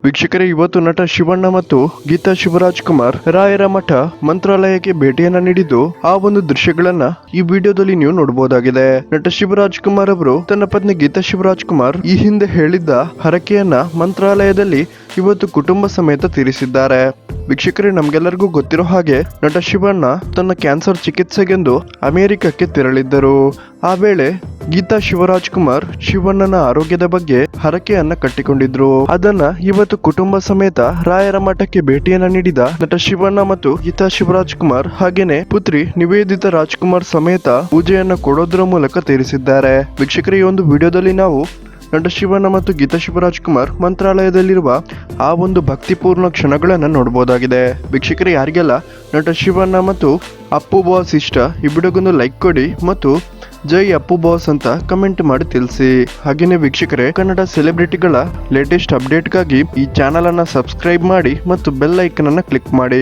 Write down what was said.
ವೀಕ್ಷಕರೇ, ಇವತ್ತು ನಟ ಶಿವಣ್ಣ ಮತ್ತು ಗೀತಾ ಶಿವರಾಜ್ ಕುಮಾರ್ ರಾಯರ ಮಠ ಮಂತ್ರಾಲಯಕ್ಕೆ ಭೇಟಿಯನ್ನ ನೀಡಿದ್ದು ಆ ಒಂದು ದೃಶ್ಯಗಳನ್ನ ಈ ವಿಡಿಯೋದಲ್ಲಿ ನೀವು ನೋಡಬಹುದಾಗಿದೆ. ನಟ ಶಿವರಾಜ್ ಕುಮಾರ್ ಅವರು ತನ್ನ ಪತ್ನಿ ಗೀತಾ ಶಿವರಾಜ್ ಕುಮಾರ್ ಈ ಹಿಂದೆ ಹೇಳಿದ್ದ ಹರಕೆಯನ್ನ ಮಂತ್ರಾಲಯದಲ್ಲಿ ಇವತ್ತು ಕುಟುಂಬ ಸಮೇತ ತೀರಿಸಿದ್ದಾರೆ. ವೀಕ್ಷಕರೇ, ನಮ್ಗೆಲ್ಲರಿಗೂ ಗೊತ್ತಿರೋ ಹಾಗೆ ನಟ ಶಿವಣ್ಣ ತನ್ನ ಕ್ಯಾನ್ಸರ್ ಚಿಕಿತ್ಸೆಗೆಂದು ಅಮೆರಿಕಕ್ಕೆ ತೆರಳಿದ್ದರು. ಆ ವೇಳೆ ಗೀತಾ ಶಿವರಾಜ್ ಕುಮಾರ್ ಶಿವಣ್ಣನ ಆರೋಗ್ಯದ ಬಗ್ಗೆ ಹರಕೆಯನ್ನ ಕಟ್ಟಿಕೊಂಡಿದ್ರು. ಅದನ್ನ ಇವತ್ತು ಕುಟುಂಬ ಸಮೇತ ರಾಯರ ಮಠಕ್ಕೆ ಭೇಟಿಯನ್ನ ನೀಡಿದ ನಟ ಶಿವಣ್ಣ ಮತ್ತು ಗೀತಾ ಶಿವರಾಜ್ ಕುಮಾರ್ ಹಾಗೇನೆ ಪುತ್ರಿ ನಿವೇದಿತಾ ರಾಜ್ಕುಮಾರ್ ಸಮೇತ ಪೂಜೆಯನ್ನ ಕೊಡೋದ್ರ ಮೂಲಕ ತೀರಿಸಿದ್ದಾರೆ. ವೀಕ್ಷಕರೇ, ಈ ಒಂದು ವಿಡಿಯೋದಲ್ಲಿ ನಾವು ನಟ ಶಿವಣ್ಣ ಮತ್ತು ಗೀತಾ ಶಿವರಾಜ್ ಕುಮಾರ್ ಮಂತ್ರಾಲಯದಲ್ಲಿರುವ ಆ ಒಂದು ಭಕ್ತಿಪೂರ್ಣ ಕ್ಷಣಗಳನ್ನು ನೋಡಬಹುದಾಗಿದೆ. ವೀಕ್ಷಕರೇ, ಯಾರಿಗೆಲ್ಲ ನಟ ಶಿವಣ್ಣ ಮತ್ತು ಅಪ್ಪು ಬಾಸ್ ಇಷ್ಟ, ಈ ವಿಡಿಯೋಗೊಂದು ಲೈಕ್ ಕೊಡಿ ಮತ್ತು ಜೈ ಅಪ್ಪು ಬಾಸ್ ಅಂತ ಕಮೆಂಟ್ ಮಾಡಿ ತಿಳಿಸಿ. ಹಾಗೇನೆ ವೀಕ್ಷಕರೇ, ಕನ್ನಡ ಸೆಲೆಬ್ರಿಟಿಗಳ ಲೇಟೆಸ್ಟ್ ಅಪ್ಡೇಟ್ಗಾಗಿ ಈ ಚಾನಲ್ ಅನ್ನ ಸಬ್ಸ್ಕ್ರೈಬ್ ಮಾಡಿ ಮತ್ತು ಬೆಲ್ ಐಕನ್ ಅನ್ನ ಕ್ಲಿಕ್ ಮಾಡಿ.